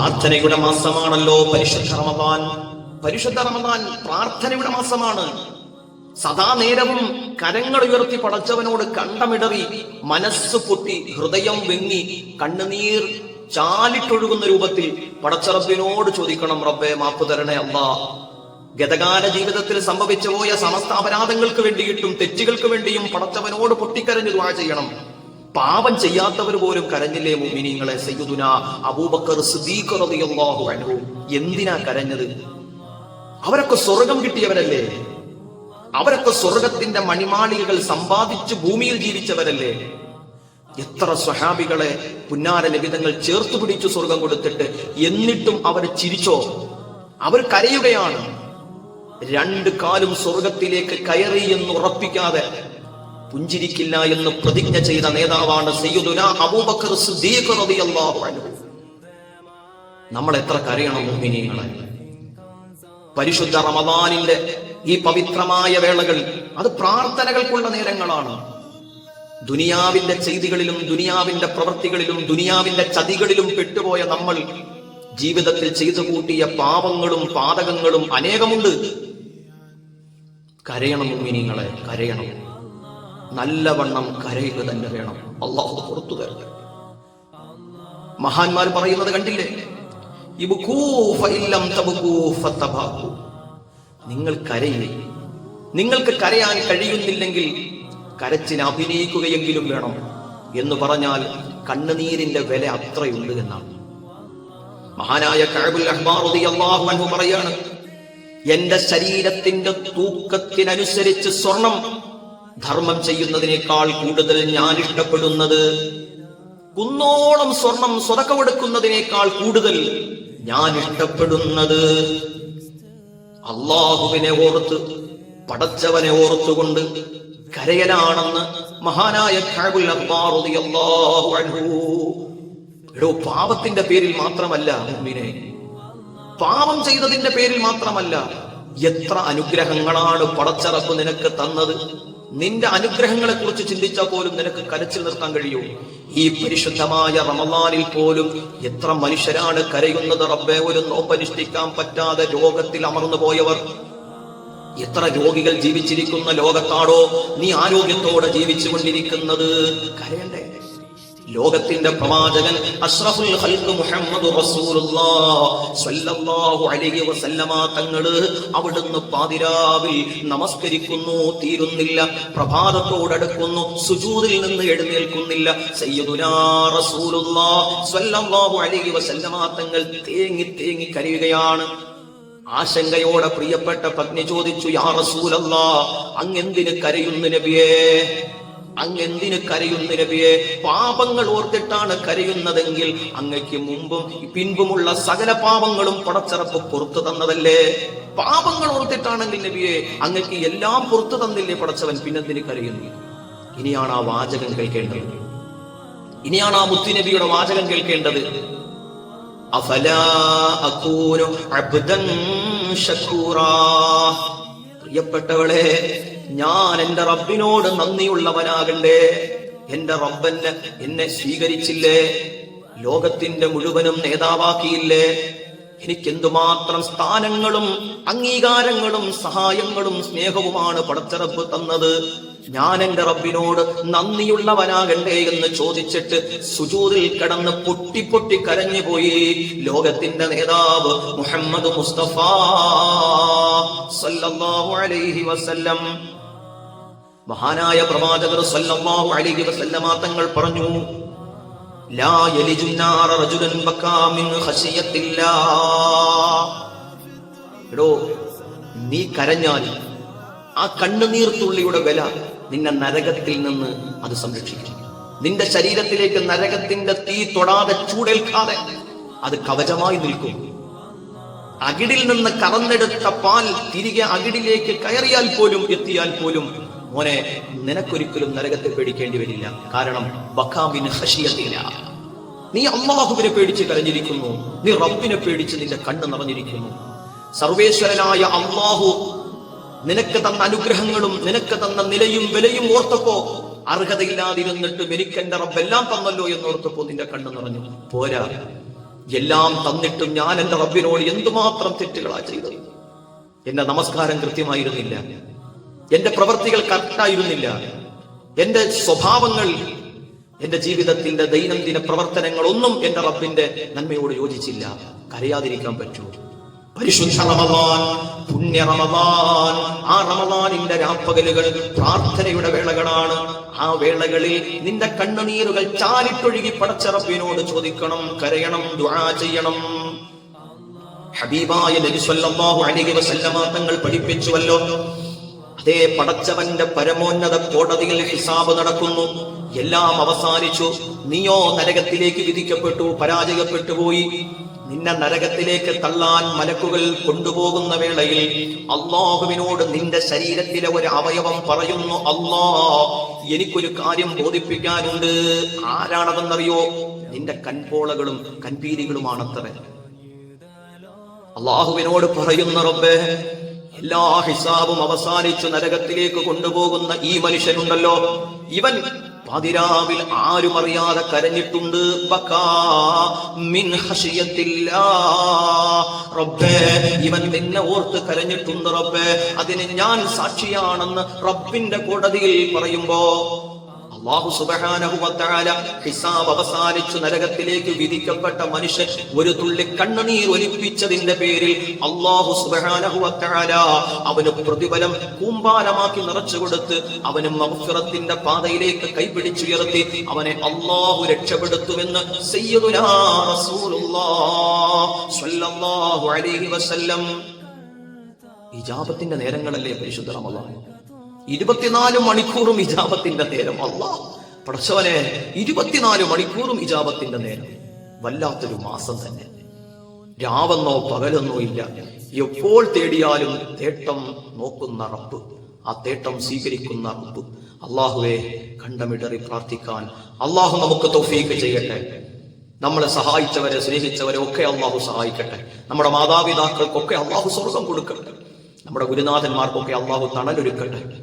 പ്രാർത്ഥനയുടെ മാസമാണല്ലോ പരിശുദ്ധ റമദാൻ. പരിശുദ്ധ റമദാൻ പ്രാർത്ഥനയുടെ മാസമാണ്. സദാ നേരവും കരങ്ങൾ ഉയർത്തി പടച്ചവനോട് കണ്ടമിടറി, മനസ്സ് പൊട്ടി, ഹൃദയം വെങ്ങി, കണ്ണുനീർ ചാലിട്ടൊഴുകുന്ന രൂപത്തിൽ പടച്ചറബിനോട് ചോദിക്കണം, റബ്ബേ മാപ്പ് തരണേ അല്ലാ. ഗതകാല ജീവിതത്തിൽ സംഭവിച്ചു പോയ സമസ്ത അപരാധങ്ങൾക്ക് വേണ്ടിയിട്ടും തെറ്റുകൾക്ക് വേണ്ടിയും പടച്ചവനോട് പൊട്ടിക്കരഞ്ഞു ദുആ ചെയ്യണം. പാപം ചെയ്യാത്തവർ പോലും കരഞ്ഞില്ലേ മുഅ്മിനീങ്ങളെ? സയ്യിദുനാ അബൂബക്കർ സിദ്ദീഖ് റളിയല്ലാഹു അൻഹു എന്തിനാ കരഞ്ഞത്? അവരൊക്കെ സ്വർഗം കിട്ടിയവരല്ലേ? അവരൊക്കെ സ്വർഗത്തിന്റെ മണിമാളികകൾ സമ്പാദിച്ച് ഭൂമിയിൽ ജീവിച്ചവരല്ലേ? എത്ര സ്വഹാബികളെ പുന്നാര നബിതങ്ങൾ ചേർത്തു പിടിച്ചു സ്വർഗം കൊടുത്തിട്ട്, എന്നിട്ടും അവർ ചിരിച്ചോ? അവർ കരയുകയാണ്. രണ്ട് കാലും സ്വർഗത്തിലേക്ക് കയറി എന്ന് ഉറപ്പിക്കാതെ പുഞ്ചിരിക്കില്ല എന്ന് പ്രതിജ്ഞ ചെയ്ത നേതാവാണ് സയ്യിദുനാ അബൂബക്കർ സിദ്ദീഖ് റളിയല്ലാഹു അൻഹു. നമ്മൾ എത്ര കരയണം മുഅ്മിനീങ്ങളെ? പരിശുദ്ധ റമദാനിന്റെ ഈ പവിത്രമായ വേളകൾ അത് പ്രാർത്ഥനകൾക്കുള്ള നേരങ്ങളാണ്. ദുനിയാവിന്റെ ചെയ്തികളിലും ദുനിയാവിന്റെ പ്രവൃത്തികളിലും ദുനിയാവിന്റെ ചതികളിലും പെട്ടുപോയ നമ്മൾ ജീവിതത്തിൽ ചെയ്തു കൂട്ടിയ പാപങ്ങളും പാതകങ്ങളും അനേകമുണ്ട്. കരയണം മുഅ്മിനീങ്ങളെ, കരയണം. നല്ലവണ്ണം കരയുക തന്നെ വേണം. അല്ലാഹു പുറത്തു തരട്ടെ. മഹാന്മാർ പറയുന്നത് കണ്ടില്ലേ? ഇബ്കൂ ഫഇല്ലം തബ്കൂ ഫതബാകൂ. നിങ്ങൾ കരയില്ലേ? നിങ്ങൾക്ക് കരയാൻ കഴിയുന്നില്ലെങ്കിൽ കരച്ചിന് അഭിനയിക്കുകയെങ്കിലും വേണം എന്ന് പറഞ്ഞാൽ കണ്ണുനീരിന്റെ വില അത്രയുണ്ട് എന്നാണ്. മഹാനായ കഅബുൽ അഹ്ബാർ റളിയല്ലാഹു അൻഹു പറയാണ്, എന്റെ ശരീരത്തിന്റെ തൂക്കത്തിനനുസരിച്ച് സ്വർണം ധർമ്മം ചെയ്യുന്നതിനേക്കാൾ കൂടുതൽ ഞാൻ ഇഷ്ടപ്പെടുന്നത്, കുന്നോളം സ്വർണം സ്വതക്ക കൊടുക്കുന്നതിനേക്കാൾ കൂടുതൽ ഞാൻ ഇഷ്ടപ്പെടുന്നത് അള്ളാഹുവിനെ ഓർത്ത്, പടച്ചവനെ ഓർത്തുകൊണ്ട് കരയലാണെന്ന് മഹാനായ കഅബുൽ അഹ്ബാർ റളിയല്ലാഹു അൻഹു. പാപത്തിന്റെ പേരിൽ മാത്രമല്ല മുഅ്മിനേ, പാപം ചെയ്തതിന്റെ പേരിൽ മാത്രമല്ല. എത്ര അനുഗ്രഹങ്ങളാണ് പടച്ചറപ്പ് നിനക്ക് തന്നത്. നിന്റെ അനുഗ്രഹങ്ങളെ കുറിച്ച് ചിന്തിച്ചാൽ പോലും നിനക്ക് കരച്ചിൽ നിർത്താൻ കഴിയൂ? ഈ പരിശുദ്ധമായ റമളാനിൽ പോലും എത്ര മനുഷ്യരാണ് കരയുന്നത്. റബ്ബേ, ഒരു നോമ്പനുഷ്ഠിക്കാൻ പറ്റാതെ രോഗത്തിൽ അമർന്നു പോയവർ. എത്ര രോഗികൾ ജീവിച്ചിരിക്കുന്ന ലോകത്താണോ നീ ആരോഗ്യത്തോടെ ജീവിച്ചുകൊണ്ടിരിക്കുന്നത്? കരയണ്ടേ? ലോകത്തിന്റെ പ്രവാചകൻ അഷ്റഫുൽ ഖൽഖ് മുഹമ്മദ് റസൂലുള്ളാഹി സ്വല്ലല്ലാഹു അലൈഹി വസല്ലമ തങ്ങള് അവിടുന്ന് പാതിരാവിൽ നമസ്കരിക്കുന്നു, തീരുന്നില്ല. പ്രഭാതത്തോടടുക്കുന്നു, സുജൂദിൽ നിന്ന് എഴുന്നേൽക്കുന്നില്ല. സയ്യിദുനാ റസൂലുള്ളാഹി സ്വല്ലല്ലാഹു അലൈഹി വസല്ലമ തങ്ങൾ തേങ്ങി തേങ്ങി കരയുകയാണ്. ആശങ്കയോടെ പ്രിയപ്പെട്ട പത്നി ചോദിച്ചു, യാ റസൂലല്ലാഹ്, അങ്ങെന്തിന് കരയുന്നു നബിയേ? അങ്ങെന്തിന് കരയുന്നു നബിയെ? പാപങ്ങൾ ഓർത്തിട്ടാണ് കരയുന്നതെങ്കിൽ അങ്ങയ്ക്ക് മുമ്പും പിൻപുമുള്ള സകല പാപങ്ങളും പടച്ചറപ്പ് പുറത്തു തന്നതല്ലേ? പാപങ്ങൾ ഓർത്തിട്ടാണെങ്കിൽ നബിയെ അങ്ങയ്ക്ക് എല്ലാം പുറത്തു തന്നില്ലേ പടച്ചവൻ? പിന്നെന്തിന് കരയുന്നു? ഇനിയാണ് ആ വാചകം കേൾക്കേണ്ടത്. ഇനിയാണ് ആ മുത്തുനബിയുടെ വാചകം കേൾക്കേണ്ടത്. അഫലാ അകൂനു അബ്ദൻ ശകൂറാ. പ്രിയപ്പെട്ടവളെ, ഞാൻ എന്റെ റബ്ബിനോട് നന്ദിയുള്ളവനാകണ്ടേ? എന്റെ റബ്ബന് എന്നെ സ്വീകരിച്ചില്ലേ? ലോകത്തിന്റെ മുഴുവനും നേതാവാക്കിയില്ലേ? എനിക്കെന്തുമാത്രം സ്ഥാനങ്ങളും അംഗീകാരങ്ങളും സഹായങ്ങളും സ്നേഹവുമാണ് പടച്ചറബ് തന്നത്. ഞാൻ എന്റെ റബ്ബിനോട് നന്ദിയുള്ളവനാകണ്ടേ എന്ന് ചോദിച്ചിട്ട് സുജൂദിൽ കിടന്ന് പൊട്ടി പൊട്ടി കരഞ്ഞുപോയി ലോകത്തിന്റെ നേതാവ് മുഹമ്മദ് മുസ്തഫ സല്ലല്ലാഹു അലൈഹി വസല്ലം. മഹാനായ പ്രവാചകർ സല്ലല്ലാഹു അലൈഹി വസല്ലമ തങ്ങൾ പറഞ്ഞു, ലാ യലിജുന്നാറ റജുലൻ ബകാ മിൻ ഖശിയത്തില്ലാഹ്. എടോ, നീ കരഞ്ഞാൽ ആ കണ്ണുനീർ തുള്ളിയുടെ വില നിന്നെ നരകത്തിൽ നിന്ന് അത് സംരക്ഷിക്കും. നിന്റെ ശരീരത്തിലേക്ക് നരകത്തിന്റെ തീ തൊടാതെ ചൂടേൽക്കാതെ അത് കവചമായി നിൽക്കും. അകിടിൽ നിന്ന് കറന്നെടുത്ത പാൽ തിരികെ അകിടിലേക്ക് കയറിയാൽ പോലും എത്തിയാൽ പോലും മോനെ, നിനക്കൊരിക്കലും നരകത്തെ പേടിക്കേണ്ടി വരില്ല. കാരണം ബഖാമിന് ഖശിയത്തില്ല. നീ അല്ലാഹുവിനെ പേടിച്ച് കരഞ്ഞിരിക്കുന്നു, നീ റബ്ബിനെ പേടിച്ച് നിന്റെ കണ്ണ് നിറഞ്ഞിരിക്കുന്നു. സർവേശ്വരനായ അല്ലാഹു നിനക്ക് തന്ന അനുഗ്രഹങ്ങളും നിനക്ക് തന്ന നിലയും വിലയും ഓർത്തപ്പോ അർഹതയില്ലാതിരുന്നിട്ടും എനിക്ക് എന്റെ റബ്ബ് എല്ലാം തന്നല്ലോ എന്നോർത്തപ്പോ നിന്റെ കണ്ണ് നിറഞ്ഞു. പോരാ, എല്ലാം തന്നിട്ടും ഞാൻ എന്റെ റബ്ബിനോട് എന്തുമാത്രം തെറ്റുകളാ ചെയ്തത്. എന്റെ നമസ്കാരം കൃത്യമായിരുന്നില്ല, എന്റെ പ്രവൃത്തികൾ കറക്റ്റായിരുന്നില്ല, എന്റെ സ്വഭാവങ്ങൾ, എന്റെ ജീവിതത്തിന്റെ ദൈനംദിന പ്രവർത്തനങ്ങളൊന്നും എന്റെ റബ്ബിന്റെ നന്മയോട് യോജിച്ചില്ല. കരയാതിരിക്കാൻ പറ്റൂ? പരിശുദ്ധ റമദാൻ, പുണ്യ റമദാൻ, ആ റമദാനിന്റെ രാപ്പകലുകൾ പ്രാർത്ഥനയുടെ വേളകളാണ്. ആ വേളകളിൽ നിന്റെ കണ്ണുനീരുകൾ ചാലിട്ടൊഴുകി പടച്ച റബ്ബിനോട് ചോദിക്കണം, കരയണം, ദുആ ചെയ്യണം. ഹബീബായ നബി സല്ലല്ലാഹു അലൈഹി വസല്ലമ തങ്ങൾ പഠിപ്പിച്ചുവല്ലോ, അതേ പടച്ചവന്റെ പരമോന്നത കോടതിയിൽ ഹിസാബ് നടക്കുന്നു. എല്ലാം അവസാനിച്ചു. നീയോ നരകത്തിലേക്ക് വിധിക്കപ്പെട്ടു, പരാജയപ്പെട്ടു പോയി. നിന്നെ നരകത്തിലേക്ക് തള്ളാൻ മലക്കുകൾ കൊണ്ടുപോകുന്ന വേളയിൽ അല്ലാഹുവിനോട് നിന്റെ ശരീരത്തിലെ ഒരു അവയവം പറയുന്നു, അല്ലാ, എനിക്കൊരു കാര്യം ബോധിപ്പിക്കാനുണ്ട്. ആരാണതെന്നറിയോ? നിന്റെ കൺപോളകളും കൺപീലികളുമാണത്രേ. അല്ലാഹുവിനോട് പറയുന്ന, റബ്ബേ, എല്ലാ ഹിസാബും അവസാനിച്ചു നരകത്തിലേക്ക് കൊണ്ടുപോകുന്ന ഈ മനുഷ്യനുണ്ടല്ലോ, ഇവൻ പാതിരാവിൽ ആരും അറിയാതെ കരഞ്ഞിട്ടുണ്ട്. റബ്ബേ, ഇവൻ നിന്നെ ഓർത്ത് കരഞ്ഞിട്ടുണ്ട് റബ്ബേ, അതിന് ഞാൻ സാക്ഷിയാണെന്ന് റബ്ബിന്റെ കോടതിയിൽ പറയുമ്പോ അല്ലാഹു സുബ്ഹാനഹു വ തആല ഹിസാബ് അവസാനിച്ചു നരകത്തിലേക്ക് വിധിക്കപ്പെട്ട മനുഷ്യൻ ഒരു തുള്ളി കണ്ണുനീർ ഒലിപ്പിച്ചതിന്റെ പേരിൽ അല്ലാഹു സുബ്ഹാനഹു വ തആല അവന് പ്രതിഫലം കൂമ്പാരമാക്കി നിറച്ചു കൊടുത്ത് അവന് മഗ്ഫിറത്തിന്റെ പാതയിലേക്ക് കൈപിടിച്ചുയർത്തി അവനെ അല്ലാഹു രക്ഷപ്പെടുത്തുമെന്ന് സയ്യിദുനാ റസൂലുള്ളാഹി സ്വല്ലല്ലാഹു അലൈഹി വസല്ലം. ഇജാബത്തിന്റെ നേരങ്ങളല്ലേ പരിശുദ്ധ റമദാൻ? 24 മണിക്കൂറും ഇജാബത്തിന്റെ നേരം. അല്ലാഹ് പടച്ചവനെ, 24 മണിക്കൂറും ഇജാബത്തിന്റെ നേരം. വല്ലാത്തൊരു മാസം തന്നെ. രാവെന്നോ പകലെന്നോ ഇല്ല, എപ്പോൾ തേടിയാലും തേട്ടം നോക്കുന്ന റബ്ബ്, ആ തേട്ടം സ്വീകരിക്കുന്ന റബ്ബ്. അല്ലാഹുവേ, കണ്ടമിടറി പ്രാർത്ഥിക്കാൻ അല്ലാഹു നമുക്ക് തൗഫീഖ് ചെയ്യട്ടെ. നമ്മളെ സഹായിച്ചവരെ, സ്നേഹിച്ചവരെ ഒക്കെ അല്ലാഹു സഹായിക്കട്ടെ. നമ്മുടെ മാതാപിതാക്കൾക്കൊക്കെ അല്ലാഹു സ്വർഗ്ഗം കൊടുക്കട്ടെ. നമ്മുടെ ഗുരുനാഥന്മാർക്കൊക്കെ അല്ലാഹു തണലൊരുക്കട്ടെ.